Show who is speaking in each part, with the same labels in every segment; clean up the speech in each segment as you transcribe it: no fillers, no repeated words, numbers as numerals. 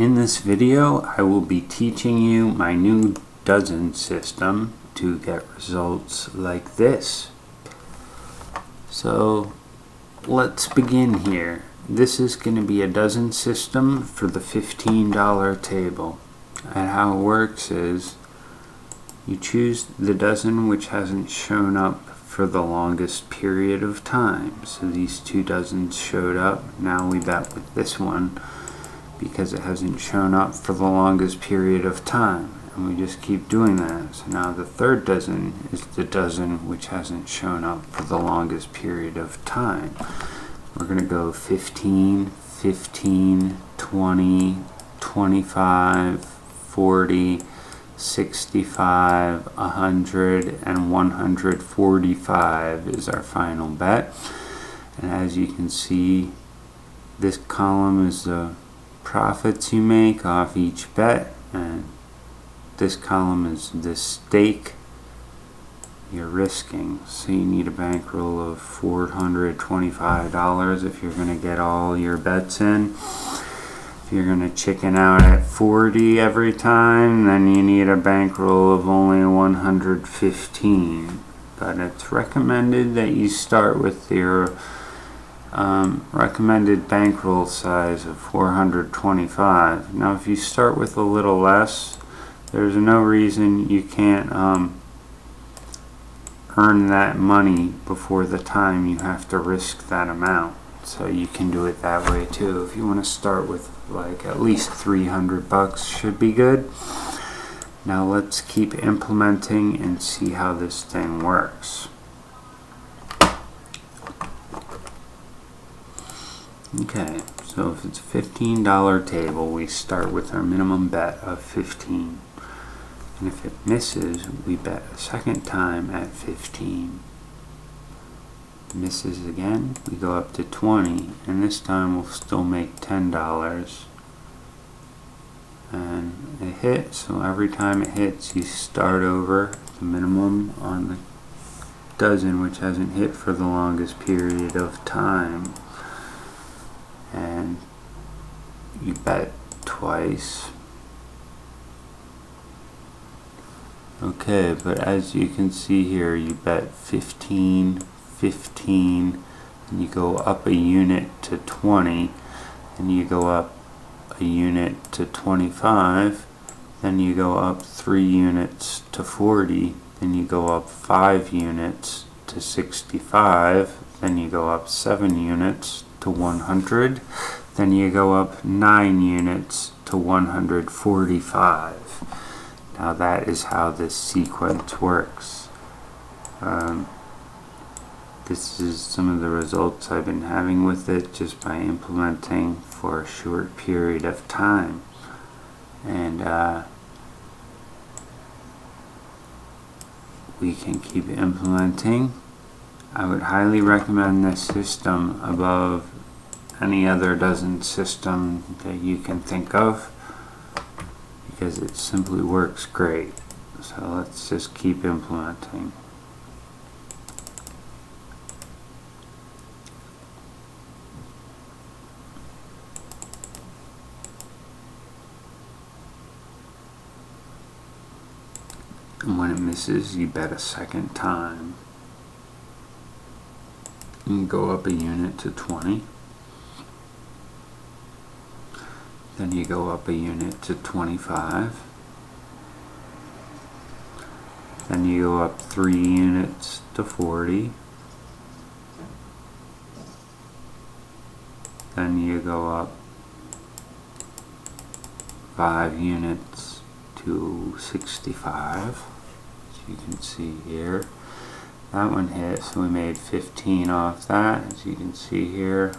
Speaker 1: In this video, I will be teaching you my new dozen system to get results like this. So let's begin here. This is going to be a dozen system for the $15 table. And how it works is you choose the dozen which hasn't shown up for the longest period of time. So these two dozens showed up. Now we bet with this one because it hasn't shown up for the longest period of time. And we just keep doing that. So now the third dozen is the dozen which hasn't shown up for the longest period of time. We're going to go 15, 15, 20, 25, 40, 65, 100, and 145 is our final bet. And as you can see, this column is the profits you make off each bet, and this column is the stake you're risking. So you need a bankroll of $425 if you're going to get all your bets in. If you're going to chicken out at 40 every time, then you need a bankroll of only 115. But it's recommended that you start with your recommended bankroll size of 425. Now if you start with a little less, there's no reason you can't earn that money before the time you have to risk that amount. So you can do it that way too. If you want to start with like at least 300 bucks should be good. Now let's keep implementing and see how this thing works. Okay, so if it's a $15 table, we start with our minimum bet of 15. And if it misses, we bet a second time at 15. Misses again, we go up to 20, and this time we'll still make $10. And it hits, so every time it hits, you start over the minimum on the dozen which hasn't hit for the longest period of time. And you bet twice. Okay, but as you can see here, you bet 15, 15, and you go up a unit to 20, and you go up a unit to 25, then you go up 3 units to 40, then you go up 5 units to 65, then you go up 7 units to 100, then you go up 9 units to 145. Now that is how this sequence works. This is some of the results I've been having with it just by implementing for a short period of time. And we can keep implementing. I would highly recommend this system above any other dozen system that you can think of, because it simply works great. So let's just keep implementing. And when it misses, you bet a second time. You go up a unit to 20. Then you go up a unit to 25. Then you go up 3 units to 40. Then you go up 5 units to 65. As you can see here. That one hit, so we made 15 off that, as you can see here.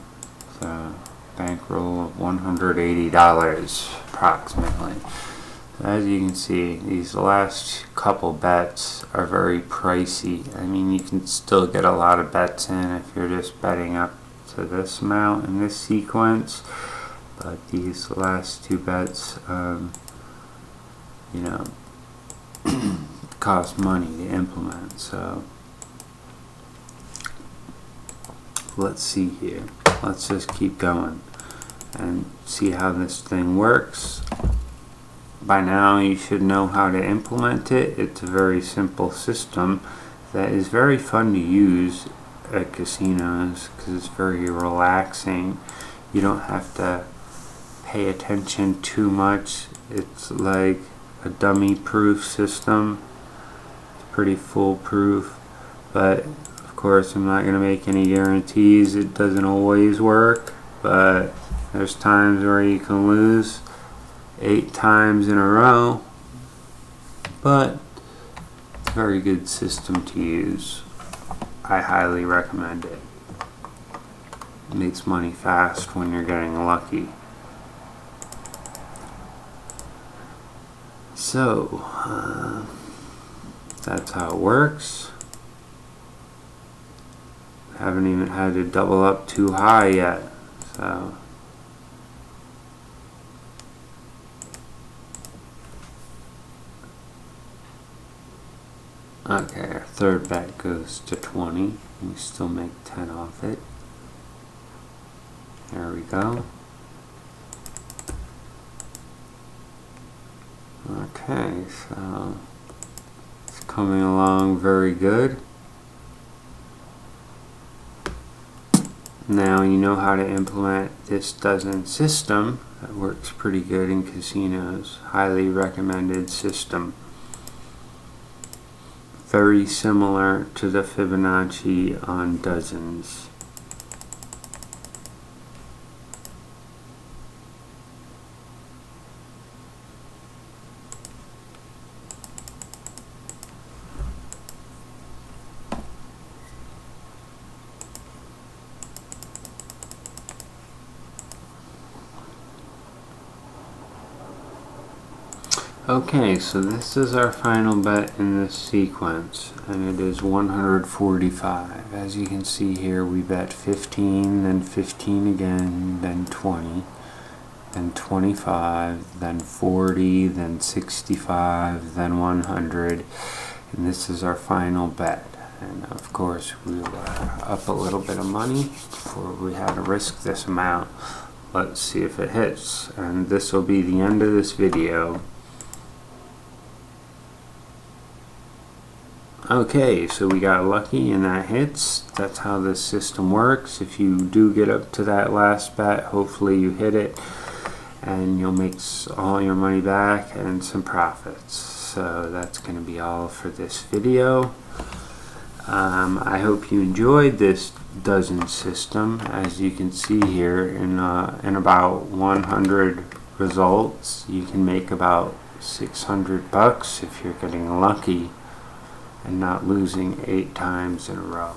Speaker 1: So bankroll of $180 approximately. So as you can see, these last couple bets are very pricey. I mean, you can still get a lot of bets in if you're just betting up to this amount in this sequence, but these last two bets, you know, cost money to implement. So let's see here. Let's just keep going. and see how this thing works. By now you should know how to implement it. It's a very simple system that is very fun to use at casinos because it's very relaxing. You don't have to pay attention too much. It's like a dummy proof system. It's pretty foolproof, but of course I'm not going to make any guarantees. It doesn't always work, but there's times where you can lose 8 times in a row, but it's a very good system to use. I highly recommend it. It makes money fast when you're getting lucky. So, that's how it works. Haven't even had to double up too high yet, so. Okay, our third bet goes to 20. We still make 10 off it. There we go. Okay, so it's coming along very good. Now you know how to implement this dozen system. That works pretty good in casinos. Highly recommended system. Very similar to the Fibonacci on dozens. Okay, so this is our final bet in this sequence, and it is 145. As you can see here, we bet 15, then 15 again, then 20, then 25, then 40, then 65, then 100, and this is our final bet. And of course, we were up a little bit of money before we had to risk this amount. Let's see if it hits, and this will be the end of this video. Okay, so we got lucky and that hits. That's how this system works. If you do get up to that last bet, hopefully you hit it and you'll make all your money back and some profits. So that's going to be all for this video. I hope you enjoyed this dozen system. As you can see here, in about 100 results, you can make about $600 if you're getting lucky and not losing 8 times in a row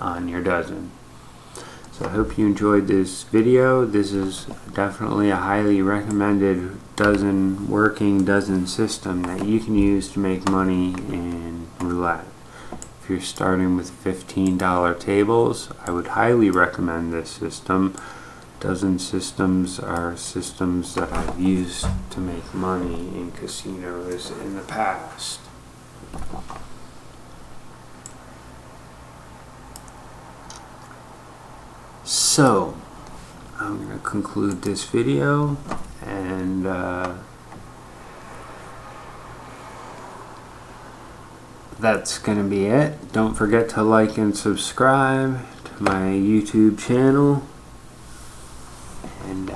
Speaker 1: on your dozen. So I hope you enjoyed this video. This is definitely a highly recommended working dozen system that you can use to make money in roulette. If you're starting with $15 tables, I would highly recommend this system. Dozen systems are systems that I've used to make money in casinos in the past. So, I'm going to conclude this video, and that's going to be it. Don't forget to like and subscribe to my YouTube channel, and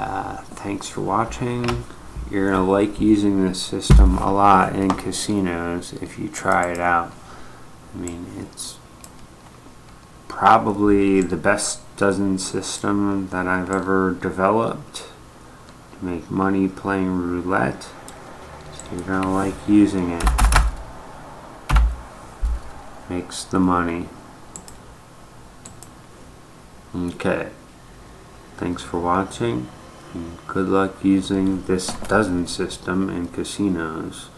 Speaker 1: thanks for watching. You're going to like using this system a lot in casinos if you try it out. I mean, it's probably the best dozen system that I've ever developed to make money playing roulette. So you're gonna like using it. Makes the money. Okay. Thanks for watching, and good luck using this dozen system in casinos.